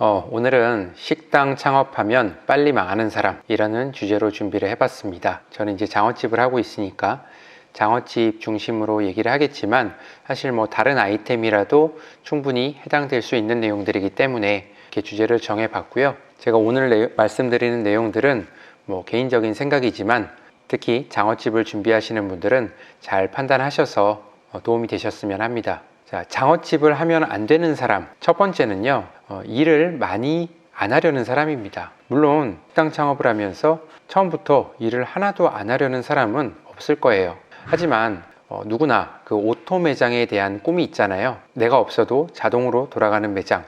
오늘은 식당 창업하면 빨리 망하는 사람이라는 주제로 준비를 해봤습니다. 저는 이제 장어집을 하고 있으니까 장어집 중심으로 얘기를 하겠지만 사실 다른 아이템이라도 충분히 해당될 수 있는 내용들이기 때문에 이렇게 주제를 정해봤고요. 제가 오늘 말씀드리는 내용들은 개인적인 생각이지만 특히 장어집을 준비하시는 분들은 잘 판단하셔서 도움이 되셨으면 합니다. 자, 장어집을 하면 안 되는 사람 첫 번째는요, 일을 많이 안 하려는 사람입니다. 물론 식당 창업을 하면서 처음부터 일을 하나도 안 하려는 사람은 없을 거예요. 하지만 누구나 그 오토 매장에 대한 꿈이 있잖아요. 내가 없어도 자동으로 돌아가는 매장,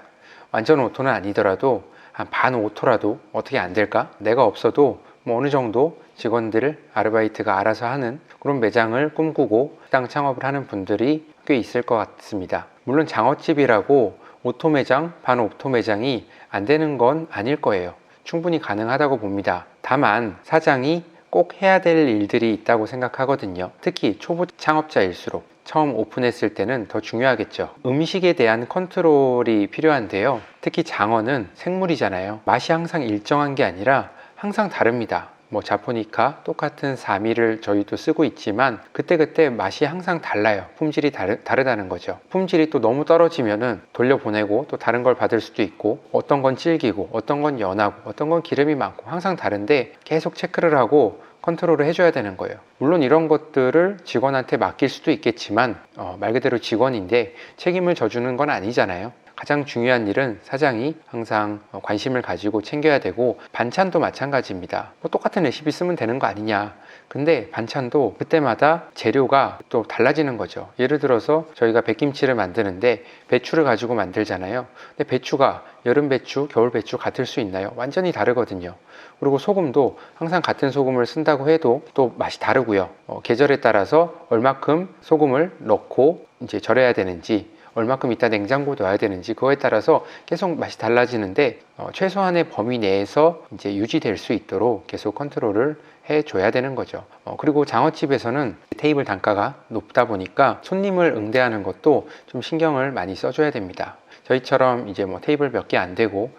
완전 오토는 아니더라도 한 반 오토라도 어떻게 안 될까? 내가 없어도 어느 정도 직원들, 아르바이트가 알아서 하는 그런 매장을 꿈꾸고 식당 창업을 하는 분들이 꽤 있을 것 같습니다. 물론 장어집이라고 오토 매장, 반 오토 매장이 안 되는 건 아닐 거예요. 충분히 가능하다고 봅니다. 다만 사장이 꼭 해야 될 일들이 있다고 생각하거든요. 특히 초보 창업자일수록 처음 오픈했을 때는 더 중요하겠죠. 음식에 대한 컨트롤이 필요한데요. 특히 장어는 생물이잖아요. 맛이 항상 일정한 게 아니라 항상 다릅니다. 자포니카 똑같은 사미를 저희도 쓰고 있지만 그때그때 맛이 항상 달라요. 품질이 다르다는 거죠. 품질이 또 너무 떨어지면은 돌려보내고 또 다른 걸 받을 수도 있고, 어떤 건 질기고 어떤 건 연하고 어떤 건 기름이 많고 항상 다른데 계속 체크를 하고 컨트롤을 해줘야 되는 거예요. 물론 이런 것들을 직원한테 맡길 수도 있겠지만 말 그대로 직원인데 책임을 져주는 건 아니잖아요. 가장 중요한 일은 사장이 항상 관심을 가지고 챙겨야 되고, 반찬도 마찬가지입니다. 똑같은 레시피 쓰면 되는 거 아니냐. 근데 반찬도 그때마다 재료가 또 달라지는 거죠. 예를 들어서 저희가 백김치를 만드는데 배추를 가지고 만들잖아요. 근데 배추가 여름 배추, 겨울 배추 같을 수 있나요? 완전히 다르거든요. 그리고 소금도 항상 같은 소금을 쓴다고 해도 또 맛이 다르고요. 계절에 따라서 얼마큼 소금을 넣고 이제 절여야 되는지, 얼마큼 이따 냉장고에 넣어야 되는지, 그거에 따라서 계속 맛이 달라지는데 최소한의 범위 내에서 이제 유지될 수 있도록 계속 컨트롤을 해줘야 되는 거죠. 그리고 장어집에서는 테이블 단가가 높다 보니까 손님을 응대하는 것도 좀 신경을 많이 써줘야 됩니다. 저희처럼 이제 테이블 몇 개 안 되고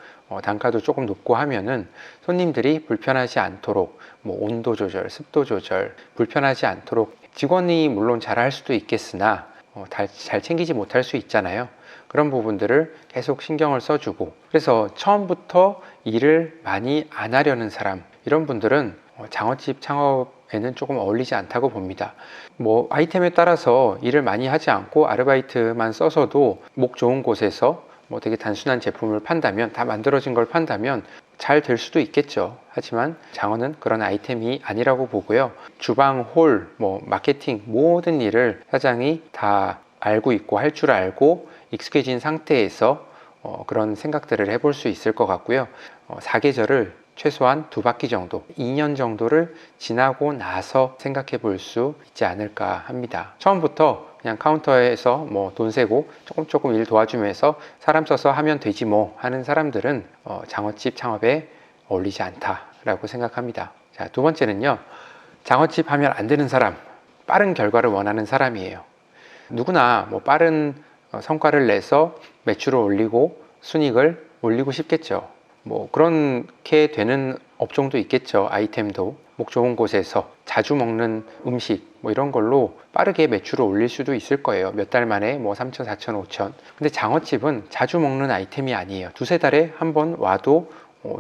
단가도 조금 높고 하면은 손님들이 불편하지 않도록 온도 조절, 습도 조절 불편하지 않도록 직원이 물론 잘할 수도 있겠으나 잘 챙기지 못할 수 있잖아요. 그런 부분들을 계속 신경을 써주고, 그래서 처음부터 일을 많이 안 하려는 사람, 이런 분들은 장어집 창업에는 조금 어울리지 않다고 봅니다. 아이템에 따라서 일을 많이 하지 않고 아르바이트만 써서도 목 좋은 곳에서 되게 단순한 제품을 판다면, 다 만들어진 걸 판다면 잘 될 수도 있겠죠. 하지만 장어는 그런 아이템이 아니라고 보고요. 주방, 홀, 마케팅 모든 일을 사장이 다 알고 있고 할 줄 알고 익숙해진 상태에서 그런 생각들을 해볼 수 있을 것 같고요. 사계절을 최소한 2바퀴 정도, 2년 정도를 지나고 나서 생각해 볼 수 있지 않을까 합니다. 처음부터 그냥 카운터에서 돈 세고 조금 일 도와주면서 사람 써서 하면 되지 하는 사람들은 장어집 창업에 어울리지 않다라고 생각합니다. 자, 두 번째는요, 장어집 하면 안 되는 사람, 빠른 결과를 원하는 사람이에요. 누구나 빠른 성과를 내서 매출을 올리고 순이익을 올리고 싶겠죠. 그렇게 되는 업종도 있겠죠. 아이템도 목 좋은 곳에서 자주 먹는 음식 이런 걸로 빠르게 매출을 올릴 수도 있을 거예요. 몇 달 만에 3천, 4천, 5천. 근데 장어집은 자주 먹는 아이템이 아니에요. 두세 달에 한 번 와도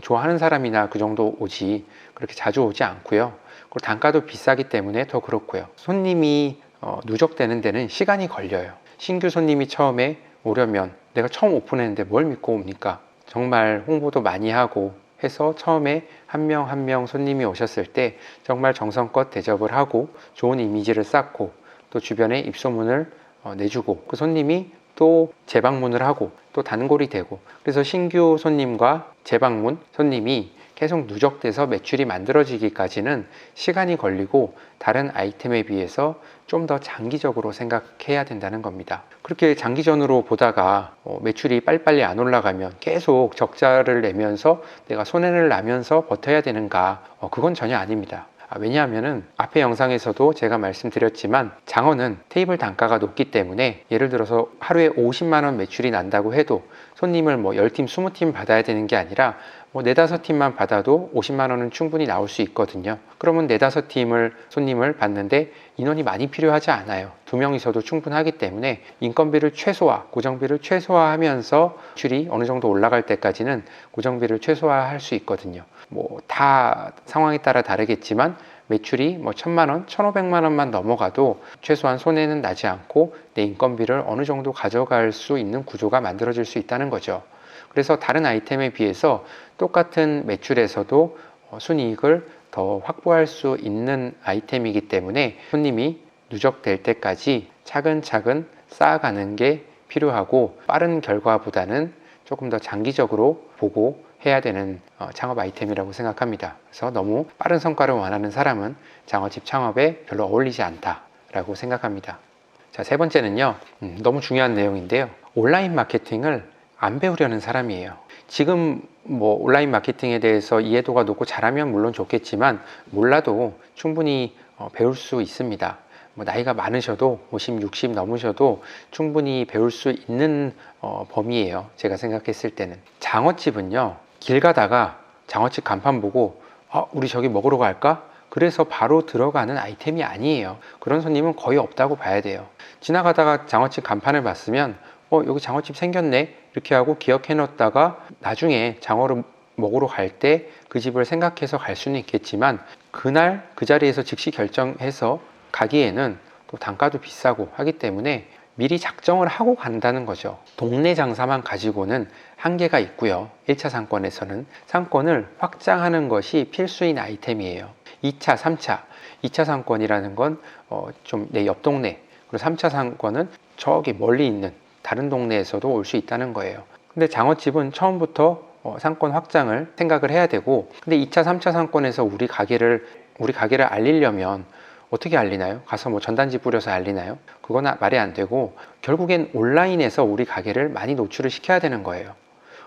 좋아하는 사람이나 그 정도 오지, 그렇게 자주 오지 않고요. 그리고 단가도 비싸기 때문에 더 그렇고요. 손님이 누적되는 데는 시간이 걸려요. 신규 손님이 처음에 오려면 내가 처음 오픈했는데 뭘 믿고 옵니까? 정말 홍보도 많이 하고 해서 처음에 한 명 한 명 손님이 오셨을 때 정말 정성껏 대접을 하고 좋은 이미지를 쌓고 또 주변에 입소문을 내주고, 그 손님이 또 재방문을 하고 또 단골이 되고, 그래서 신규 손님과 재방문 손님이 계속 누적돼서 매출이 만들어지기까지는 시간이 걸리고 다른 아이템에 비해서 좀 더 장기적으로 생각해야 된다는 겁니다. 그렇게 장기전으로 보다가 매출이 빨리빨리 안 올라가면 계속 적자를 내면서 내가 손해를 나면서 버텨야 되는가? 그건 전혀 아닙니다. 왜냐하면은 앞에 영상에서도 제가 말씀드렸지만 장어는 테이블 단가가 높기 때문에 예를 들어서 하루에 50만 원 매출이 난다고 해도 손님을 뭐 10팀, 20팀 받아야 되는 게 아니라 뭐 4, 5팀만 받아도 50만 원은 충분히 나올 수 있거든요. 그러면 4, 5팀을 손님을 받는데 인원이 많이 필요하지 않아요. 2명이서도 충분하기 때문에 인건비를 최소화, 고정비를 최소화하면서 매출이 어느 정도 올라갈 때까지는 고정비를 최소화할 수 있거든요. 뭐 다 상황에 따라 다르겠지만 매출이 뭐 1,000만 원, 1,500만 원만 넘어가도 최소한 손해는 나지 않고 내 인건비를 어느 정도 가져갈 수 있는 구조가 만들어질 수 있다는 거죠. 그래서 다른 아이템에 비해서 똑같은 매출에서도 순이익을 더 확보할 수 있는 아이템이기 때문에 손님이 누적될 때까지 차근차근 쌓아가는 게 필요하고, 빠른 결과보다는 조금 더 장기적으로 보고 해야 되는 창업 아이템이라고 생각합니다. 그래서 너무 빠른 성과를 원하는 사람은 장어집 창업에 별로 어울리지 않다라고 생각합니다. 자, 세 번째는요, 너무 중요한 내용인데요. 온라인 마케팅을 안 배우려는 사람이에요. 지금 뭐 온라인 마케팅에 대해서 이해도가 높고 잘하면 물론 좋겠지만 몰라도 충분히 배울 수 있습니다. 뭐 나이가 많으셔도 50, 60 넘으셔도 충분히 배울 수 있는 범위예요. 제가 생각했을 때는. 장어집은요, 길 가다가 장어집 간판 보고 우리 저기 먹으러 갈까? 그래서 바로 들어가는 아이템이 아니에요. 그런 손님은 거의 없다고 봐야 돼요. 지나가다가 장어집 간판을 봤으면 여기 장어집 생겼네 이렇게 하고 기억해 놓다가 나중에 장어를 먹으러 갈 때 그 집을 생각해서 갈 수는 있겠지만, 그날 그 자리에서 즉시 결정해서 가기에는 또 단가도 비싸고 하기 때문에 미리 작정을 하고 간다는 거죠. 동네 장사만 가지고는 한계가 있고요. 1차 상권에서는 상권을 확장하는 것이 필수인 아이템이에요. 2차, 3차, 2차 상권이라는 건 좀 내 옆 동네, 그리고 3차 상권은 저기 멀리 있는 다른 동네에서도 올 수 있다는 거예요. 근데 장어집은 처음부터 상권 확장을 생각을 해야 되고, 근데 2차, 3차 상권에서 우리 가게를 알리려면 어떻게 알리나요? 가서 뭐 전단지 뿌려서 알리나요? 그건 말이 안 되고, 결국엔 온라인에서 우리 가게를 많이 노출을 시켜야 되는 거예요.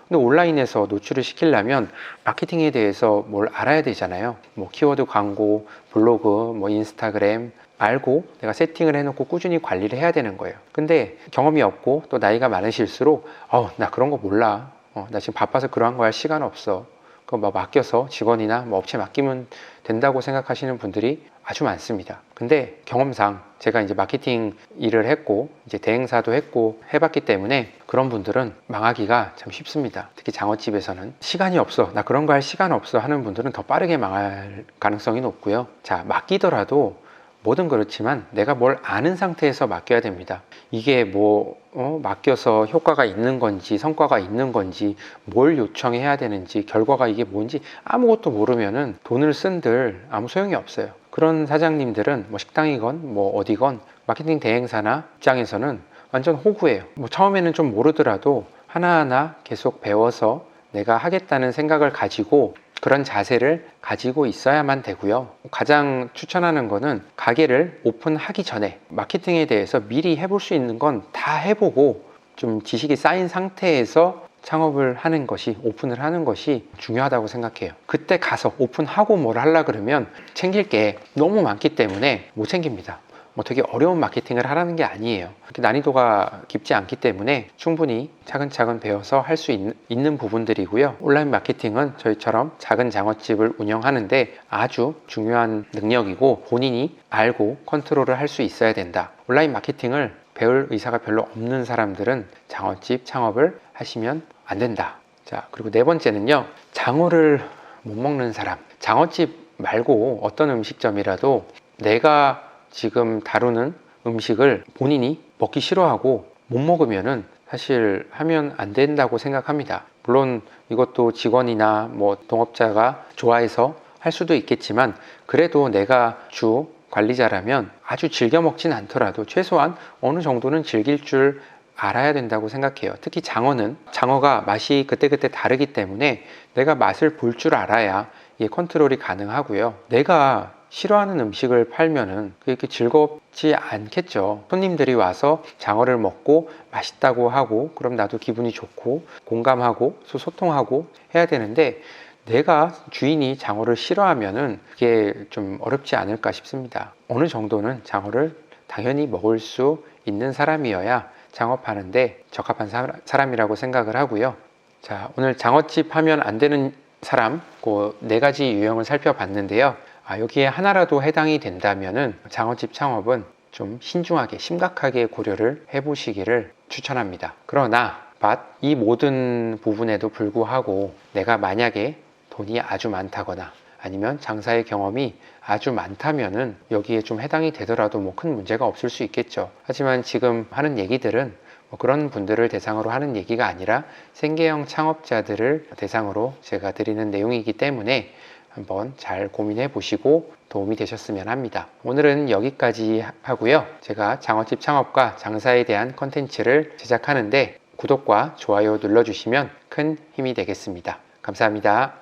근데 온라인에서 노출을 시키려면 마케팅에 대해서 뭘 알아야 되잖아요. 뭐 키워드 광고, 블로그, 뭐 인스타그램 알고 내가 세팅을 해놓고 꾸준히 관리를 해야 되는 거예요. 근데 경험이 없고 또 나이가 많으실수록 나 그런 거 몰라. 나 지금 바빠서 그러한 거 할 시간 없어. 그거 뭐 맡겨서 직원이나 뭐 업체 맡기면 된다고 생각하시는 분들이 아주 많습니다. 근데 경험상 제가 이제 마케팅 일을 했고 이제 대행사도 했고 해봤기 때문에 그런 분들은 망하기가 참 쉽습니다. 특히 장어집에서는 시간이 없어, 나 그런 거 할 시간 없어 하는 분들은 더 빠르게 망할 가능성이 높고요. 자, 맡기더라도 뭐든 그렇지만 내가 뭘 아는 상태에서 맡겨야 됩니다. 이게 뭐 맡겨서 효과가 있는 건지 성과가 있는 건지 뭘 요청해야 되는지 결과가 이게 뭔지 아무것도 모르면은 돈을 쓴들 아무 소용이 없어요. 그런 사장님들은 뭐 식당이건 뭐 어디건 마케팅 대행사나 입장에서는 완전 호구예요. 뭐 처음에는 좀 모르더라도 하나하나 계속 배워서 내가 하겠다는 생각을 가지고 그런 자세를 가지고 있어야만 되고요. 가장 추천하는 거는 가게를 오픈하기 전에 마케팅에 대해서 미리 해볼 수 있는 건 다 해보고 좀 지식이 쌓인 상태에서 창업을 하는 것이, 오픈을 하는 것이 중요하다고 생각해요. 그때 가서 오픈하고 뭘 하려 그러면 챙길 게 너무 많기 때문에 못 챙깁니다. 뭐 되게 어려운 마케팅을 하라는 게 아니에요. 그렇게 난이도가 깊지 않기 때문에 충분히 차근차근 배워서 할 수 있는 부분들이고요. 온라인 마케팅은 저희처럼 작은 장어집을 운영하는데 아주 중요한 능력이고 본인이 알고 컨트롤을 할 수 있어야 된다. 온라인 마케팅을 배울 의사가 별로 없는 사람들은 장어집 창업을 하시면 안 된다. 자, 그리고 네 번째는요, 장어를 못 먹는 사람. 장어집 말고 어떤 음식점이라도 내가 지금 다루는 음식을 본인이 먹기 싫어하고 못 먹으면은 사실 하면 안 된다고 생각합니다. 물론 이것도 직원이나 뭐 동업자가 좋아해서 할 수도 있겠지만, 그래도 내가 주 관리자라면 아주 즐겨 먹진 않더라도 최소한 어느 정도는 즐길 줄 알아야 된다고 생각해요. 특히 장어가 맛이 그때그때 다르기 때문에 내가 맛을 볼 줄 알아야 이게 컨트롤이 가능하고요. 내가 싫어하는 음식을 팔면은 그렇게 즐겁지 않겠죠. 손님들이 와서 장어를 먹고 맛있다고 하고 그럼 나도 기분이 좋고 공감하고 소통하고 해야 되는데, 내가 주인이 장어를 싫어하면은 그게 좀 어렵지 않을까 싶습니다. 어느 정도는 장어를 당연히 먹을 수 있는 사람이어야 창업하는데 적합한 사람이라고 생각을 하고요. 자, 오늘 장어집 하면 안 되는 사람, 그 4가지 유형을 살펴봤는데요. 여기에 하나라도 해당이 된다면은 장어집 창업은 좀 신중하게, 심각하게 고려를 해보시기를 추천합니다. 그러나 이 모든 부분에도 불구하고 내가 만약에 돈이 아주 많다거나 아니면 장사의 경험이 아주 많다면은 여기에 좀 해당이 되더라도 뭐 큰 문제가 없을 수 있겠죠. 하지만 지금 하는 얘기들은 그런 분들을 대상으로 하는 얘기가 아니라 생계형 창업자들을 대상으로 제가 드리는 내용이기 때문에 한번 잘 고민해 보시고 도움이 되셨으면 합니다. 오늘은 여기까지 하고요. 제가 장어집 창업과 장사에 대한 컨텐츠를 제작하는데 구독과 좋아요 눌러주시면 큰 힘이 되겠습니다. 감사합니다.